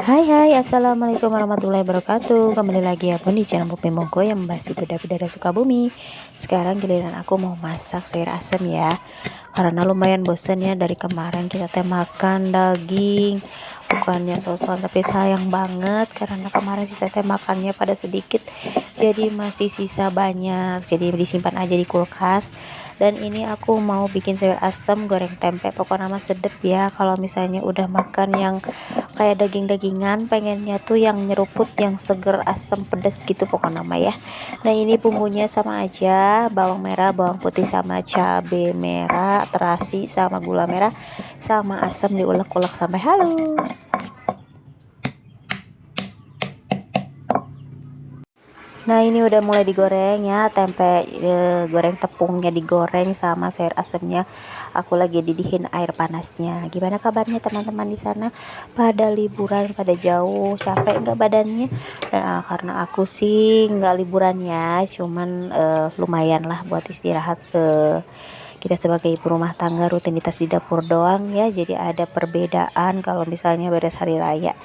Hai hai, assalamualaikum warahmatullahi wabarakatuh. Kembali lagi ya bun di channel Popi Monggo yang membahas beda-beda dari Sukabumi. Sekarang giliran aku mau masak sayur asem ya, karena lumayan bosen ya dari kemarin kita teh makan daging, bukannya sosokan tapi sayang banget karena kemarin si teteh makannya pada sedikit, jadi masih sisa banyak, jadi disimpan aja di kulkas. Dan ini aku mau bikin sayur asem goreng tempe, pokoknya mah sedep ya. Kalau misalnya udah makan yang kayak daging-dagingan, pengennya tuh yang nyeruput, yang seger, asam, pedas gitu pokoknya mah ya. Nah ini bumbunya sama aja, bawang merah, bawang putih sama cabai merah, terasi sama gula merah sama asam, diulek-ulek sampai halus. Nah ini udah mulai digoreng ya, tempe goreng tepungnya digoreng sama sayur asemnya. Aku lagi didihin air panasnya. Gimana kabarnya teman-teman di sana? Pada liburan, pada jauh, capek nggak badannya? Nah, karena aku sih nggak liburan ya, cuman lumayan lah buat istirahat. Kita sebagai ibu rumah tangga rutinitas di dapur doang ya, jadi ada perbedaan kalau misalnya beres hari raya.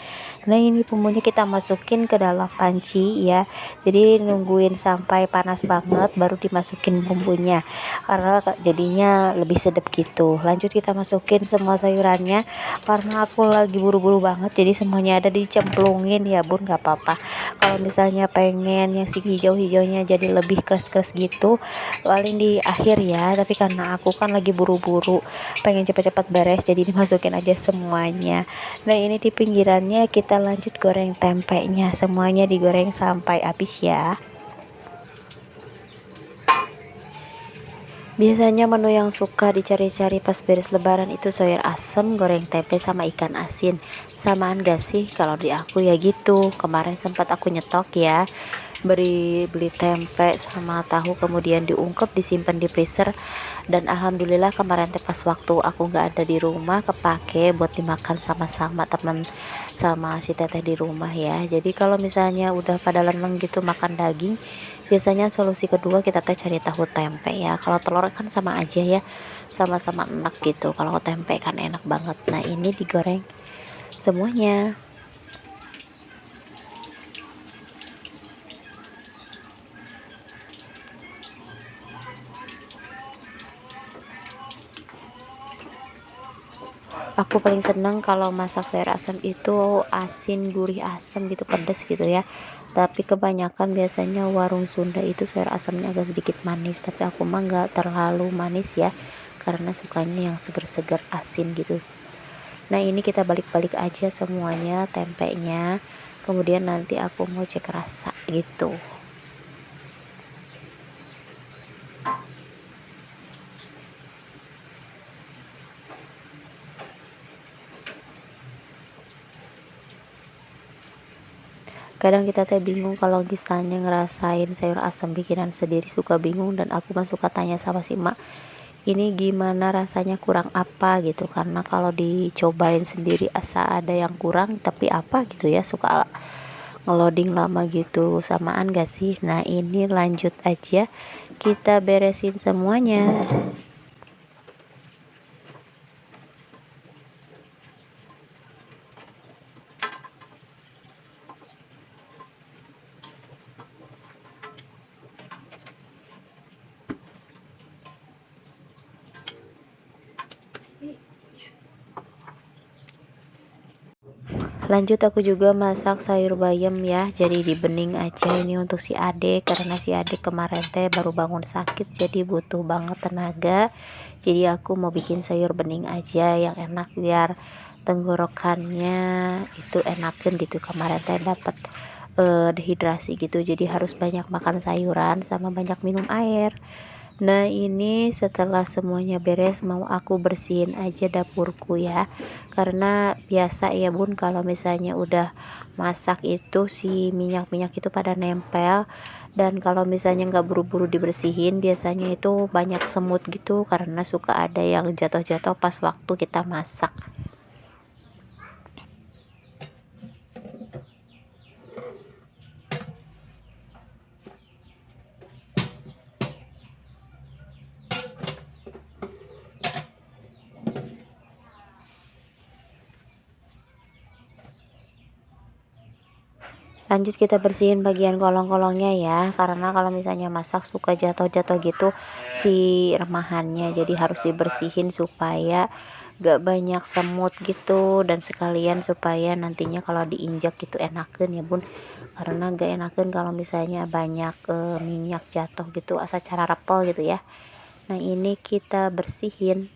Nah ini bumbunya kita masukin ke dalam panci ya, jadi nungguin sampai panas banget baru dimasukin bumbunya, karena jadinya lebih sedap gitu. Lanjut kita masukin semua sayurannya, karena aku lagi buru-buru banget jadi semuanya ada dicemplungin ya bun, gak apa-apa. Kalau misalnya pengen yang si hijau-hijaunya jadi lebih keras-keras gitu, paling di akhir ya, tapi karena aku kan lagi buru-buru pengen cepat-cepat beres, jadi dimasukin aja semuanya. Nah ini di pinggirannya kita lanjut goreng tempenya, semuanya digoreng sampai habis ya. Biasanya menu yang suka dicari-cari pas beres lebaran itu sayur asem, goreng tempe sama ikan asin. Samaan gak sih? Kalau di aku ya gitu. Kemarin sempat aku nyetok ya, beli tempe sama tahu, kemudian diungkep disimpan di freezer. Dan alhamdulillah kemarin teh pas waktu aku nggak ada di rumah kepake buat dimakan sama-sama temen sama si teteh di rumah ya. Jadi kalau misalnya udah pada leneng gitu makan daging, biasanya solusi kedua kita teh cari tahu tempe ya. Kalau telur kan sama aja ya, sama-sama enak gitu. Kalau tempe kan enak banget. Nah ini digoreng semuanya. Aku paling seneng kalau masak sayur asam itu asin, gurih, asam gitu, pedas gitu ya. Tapi kebanyakan biasanya warung Sunda itu sayur asamnya agak sedikit manis, tapi aku mah nggak terlalu manis ya, karena sukanya yang seger-seger asin gitu. Nah ini kita balik-balik aja semuanya tempenya, kemudian nanti aku mau cek rasa gitu. Kadang kita teh bingung kalau misalnya ngerasain sayur asam bikinan sendiri, suka bingung. Dan aku mah suka tanya sama si mak, ini gimana rasanya, kurang apa gitu, karena kalau dicobain sendiri asa ada yang kurang, tapi apa gitu ya, suka ngeloading lama gitu. Samaan gak sih? Nah ini lanjut aja kita beresin semuanya. Lanjut aku juga masak sayur bayam ya, jadi di bening aja ini untuk si adek, karena si adek kemarin teh baru bangun sakit jadi butuh banget tenaga. Jadi aku mau bikin sayur bening aja yang enak biar tenggorokannya itu enakan gitu. Kemarin teh dapat dehidrasi gitu, jadi harus banyak makan sayuran sama banyak minum air. Nah ini setelah semuanya beres mau aku bersihin aja dapurku ya, karena biasa ya bun kalau misalnya udah masak itu si minyak-minyak itu pada nempel. Dan kalau misalnya nggak buru-buru dibersihin biasanya itu banyak semut gitu, karena suka ada yang jatuh-jatuh pas waktu kita masak. Lanjut kita bersihin bagian kolong-kolongnya ya, karena kalau misalnya masak suka jatuh-jatuh gitu si remahannya, jadi harus dibersihin supaya gak banyak semut gitu, dan sekalian supaya nantinya kalau diinjak gitu enakan ya bun, karena gak enakan kalau misalnya banyak minyak jatuh gitu asa cara repel gitu ya. Nah ini kita bersihin.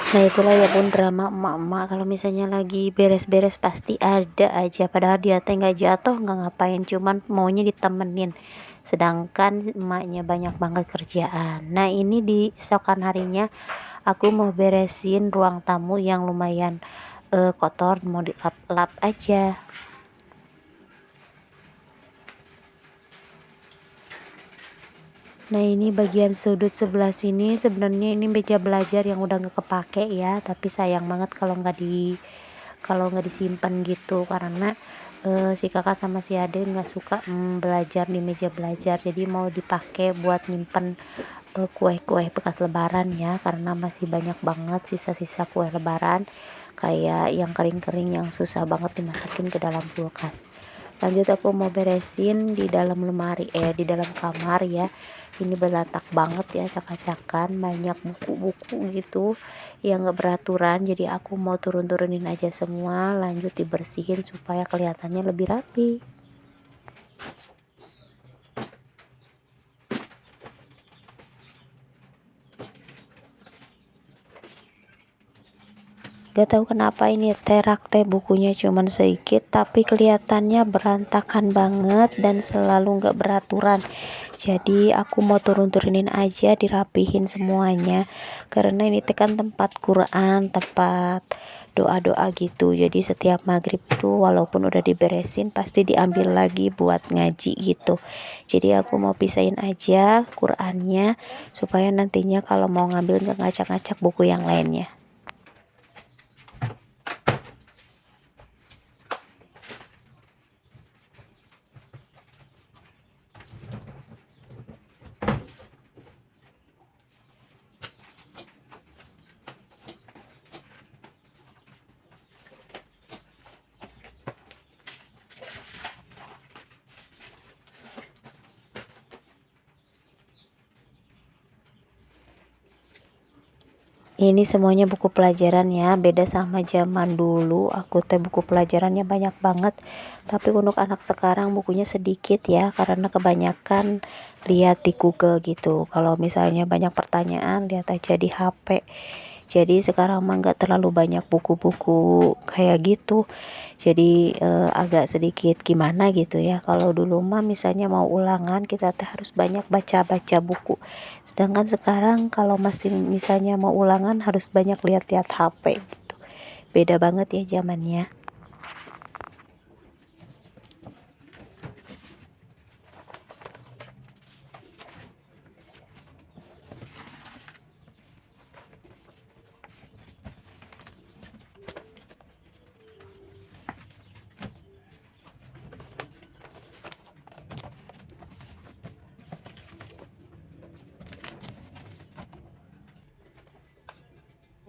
Nah itulah ya bun drama emak-emak kalau misalnya lagi beres-beres pasti ada aja, padahal dia teh nggak jatuh nggak ngapain, cuman maunya ditemenin, sedangkan emaknya banyak banget kerjaan. Nah ini di esokan harinya aku mau beresin ruang tamu yang lumayan kotor, mau dilap-lap aja. Nah ini bagian sudut sebelah sini sebenarnya ini meja belajar yang udah nggak kepake ya, tapi sayang banget kalau nggak disimpan gitu, karena si kakak sama si ade nggak suka belajar di meja belajar, jadi mau dipakai buat nyimpen kue-kue bekas lebaran ya, karena masih banyak banget sisa-sisa kue lebaran kayak yang kering-kering yang susah banget dimasukin ke dalam kulkas. Lanjut aku mau beresin di dalam lemari di dalam kamar ya, ini belatak banget ya, acak-acakan banyak buku-buku gitu yang gak beraturan, jadi aku mau turun-turunin aja semua, lanjut dibersihin supaya kelihatannya lebih rapi. Gak tahu kenapa ini terak teh bukunya cuman sedikit tapi kelihatannya berantakan banget dan selalu gak beraturan. Jadi aku mau turun-turunin aja, dirapihin semuanya, karena ini tekan tempat Quran, tempat doa-doa gitu. Jadi setiap maghrib itu walaupun udah diberesin pasti diambil lagi buat ngaji gitu. Jadi aku mau pisahin aja Qurannya supaya nantinya kalau mau ngambil nggak ngacak-ngacak buku yang lainnya. Ini semuanya buku pelajaran ya, beda sama zaman dulu aku teh buku pelajarannya banyak banget, tapi untuk anak sekarang bukunya sedikit ya, karena kebanyakan lihat di Google gitu. Kalau misalnya banyak pertanyaan lihat aja di HP, jadi sekarang mah nggak terlalu banyak buku-buku kayak gitu, jadi agak sedikit gimana gitu ya. Kalau dulu mah misalnya mau ulangan kita teh harus banyak baca-baca buku, sedangkan sekarang kalau masih misalnya mau ulangan harus banyak lihat-lihat HP gitu. Beda banget ya zamannya.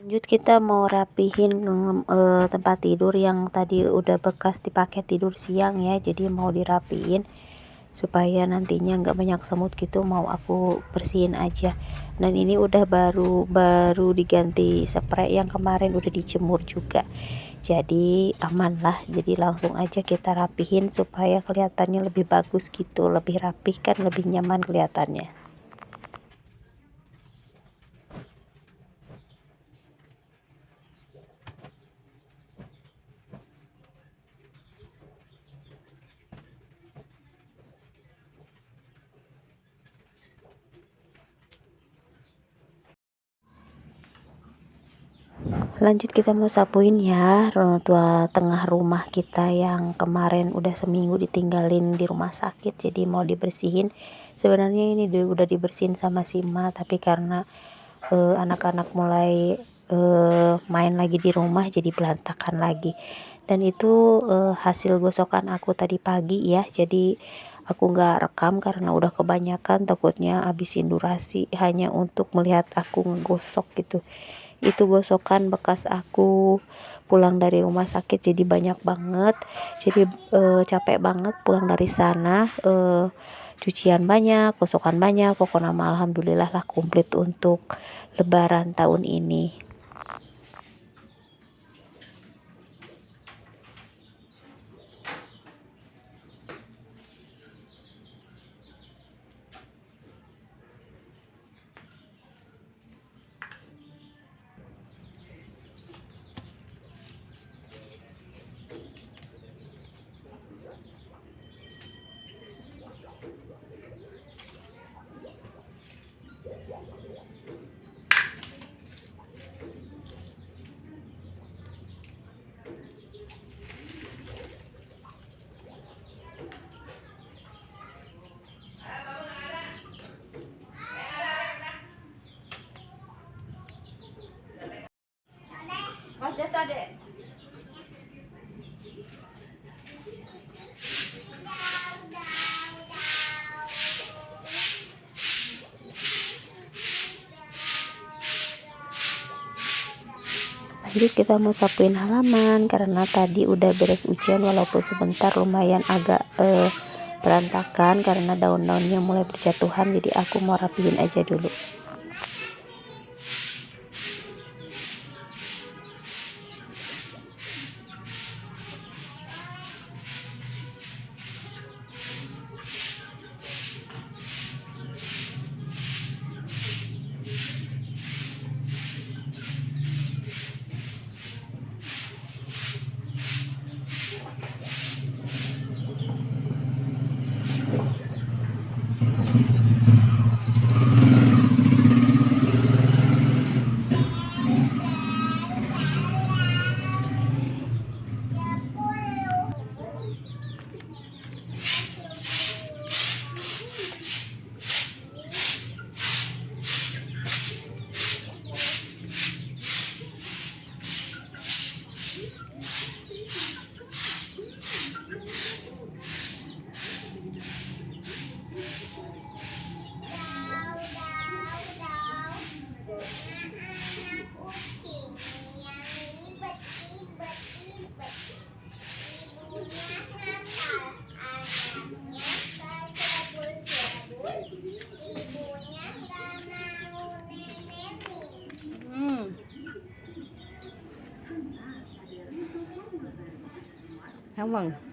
Lanjut kita mau rapihin tempat tidur yang tadi udah bekas dipakai tidur siang ya, jadi mau dirapiin supaya nantinya nggak banyak semut gitu, mau aku bersihin aja. Dan ini udah baru baru diganti spray, yang kemarin udah dijemur juga, jadi aman lah, jadi langsung aja kita rapihin supaya kelihatannya lebih bagus gitu, lebih rapih kan, lebih nyaman kelihatannya. Lanjut kita mau sapuin ya tua tengah rumah kita yang kemarin udah seminggu ditinggalin di rumah sakit, jadi mau dibersihin. Sebenarnya ini udah dibersihin sama Sima, tapi karena anak-anak mulai main lagi di rumah jadi berantakan lagi. Dan itu hasil gosokan aku tadi pagi ya, jadi aku nggak rekam karena udah kebanyakan, takutnya habisin durasi hanya untuk melihat aku ngegosok gitu. Itu gosokan bekas aku pulang dari rumah sakit, jadi banyak banget, jadi capek banget pulang dari sana, cucian banyak, gosokan banyak, pokoknya mah alhamdulillah lah komplit untuk lebaran tahun ini. Lanjut kita mau sapuin halaman karena tadi udah beres ujian, walaupun sebentar lumayan agak berantakan karena daun-daunnya mulai berjatuhan, jadi aku mau rapihin aja dulu. Không mừng